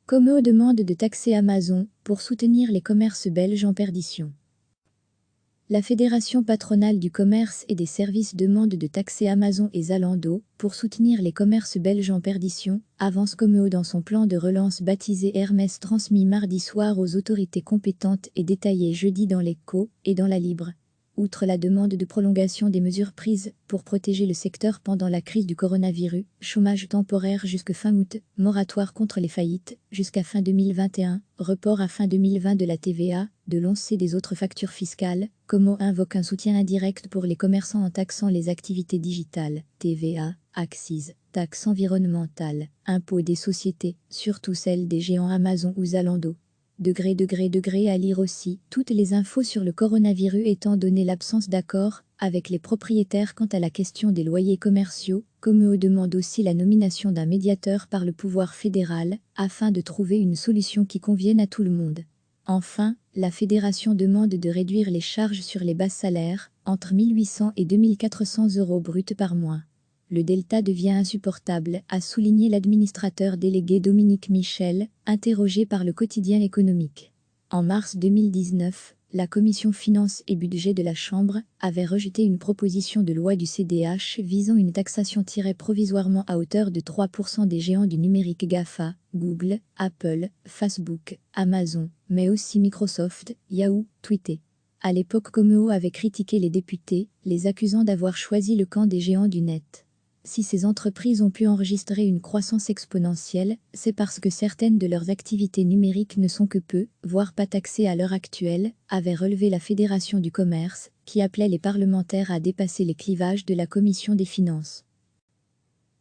Comeo demande de taxer Amazon pour soutenir les commerces belges en perdition. La Fédération patronale du commerce et des services demande de taxer Amazon et Zalando pour soutenir les commerces belges en perdition, avance Comeo dans son plan de relance baptisé Hermès, transmis mardi soir aux autorités compétentes et détaillé jeudi dans l'Echo et dans la Libre. Outre la demande de prolongation des mesures prises pour protéger le secteur pendant la crise du coronavirus, chômage temporaire jusque fin août, moratoire contre les faillites jusqu'à fin 2021, report à fin 2020 de la TVA, de l'once des autres factures fiscales, Comeo invoque un soutien indirect pour les commerçants en taxant les activités digitales, TVA, accises, taxes environnementales, impôts des sociétés, surtout celles des géants Amazon ou Zalando. Degré à lire aussi, toutes les infos sur le coronavirus étant donné l'absence d'accord avec les propriétaires quant à la question des loyers commerciaux, Comeo demande aussi la nomination d'un médiateur par le pouvoir fédéral, afin de trouver une solution qui convienne à tout le monde. Enfin, la fédération demande de réduire les charges sur les bas salaires, entre 1800 et 2400 € bruts par mois. Le delta devient insupportable, a souligné l'administrateur délégué Dominique Michel, interrogé par le quotidien économique. En mars 2019, la commission finances et budget de la Chambre avait rejeté une proposition de loi du CDH visant une taxation provisoirement à hauteur de 3% des géants du numérique GAFA, Google, Apple, Facebook, Amazon, mais aussi Microsoft, Yahoo, Twitter. À l'époque, Comeo avait critiqué les députés, les accusant d'avoir choisi le camp des géants du net. Si ces entreprises ont pu enregistrer une croissance exponentielle, c'est parce que certaines de leurs activités numériques ne sont que peu, voire pas taxées à l'heure actuelle, avait relevé la Fédération du commerce, qui appelait les parlementaires à dépasser les clivages de la Commission des finances.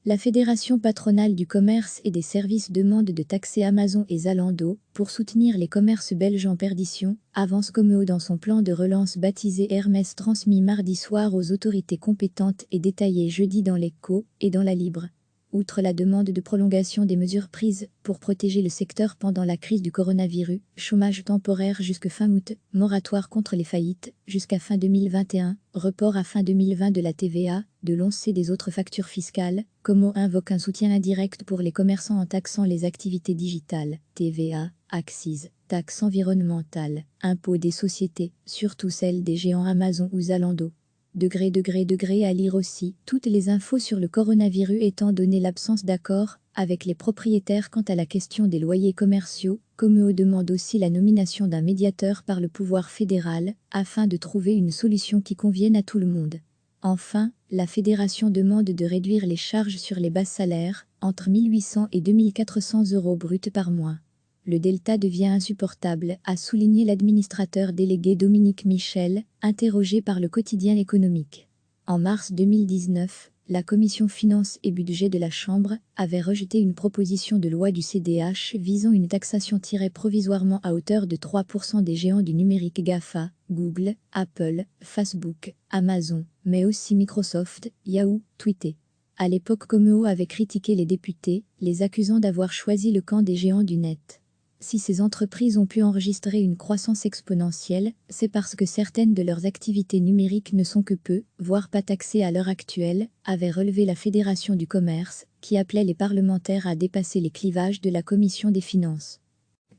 La Fédération patronale du commerce et des services demande de taxer Amazon et Zalando pour soutenir les commerces belges en perdition, avance Comeo dans son plan de relance baptisé Hermès, transmis mardi soir aux autorités compétentes et détaillé jeudi dans l'Echo et dans la Libre. Outre la demande de prolongation des mesures prises pour protéger le secteur pendant la crise du coronavirus, chômage temporaire jusque fin août, moratoire contre les faillites jusqu'à fin 2021, report à fin 2020 de la TVA, de l'once des autres factures fiscales, Comeo invoque un soutien indirect pour les commerçants en taxant les activités digitales, TVA, accises, taxes environnementales, impôts des sociétés, surtout celles des géants Amazon ou Zalando. Degré à lire aussi, toutes les infos sur le coronavirus étant donné l'absence d'accord avec les propriétaires quant à la question des loyers commerciaux, Comeo demande aussi la nomination d'un médiateur par le pouvoir fédéral, afin de trouver une solution qui convienne à tout le monde. Enfin, la fédération demande de réduire les charges sur les bas salaires, entre 1800 et 2400 € bruts par mois. Le delta devient insupportable, a souligné l'administrateur délégué Dominique Michel, interrogé par le quotidien économique. En mars 2019, la commission finances et budget de la Chambre avait rejeté une proposition de loi du CDH visant une taxation provisoirement à hauteur de 3% des géants du numérique GAFA, Google, Apple, Facebook, Amazon, mais aussi Microsoft, Yahoo, Twitter. À l'époque, Comeo avait critiqué les députés, les accusant d'avoir choisi le camp des géants du net. Si ces entreprises ont pu enregistrer une croissance exponentielle, c'est parce que certaines de leurs activités numériques ne sont que peu, voire pas taxées à l'heure actuelle, avait relevé la Fédération du commerce, qui appelait les parlementaires à dépasser les clivages de la Commission des finances.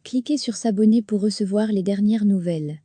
Cliquez sur s'abonner pour recevoir les dernières nouvelles.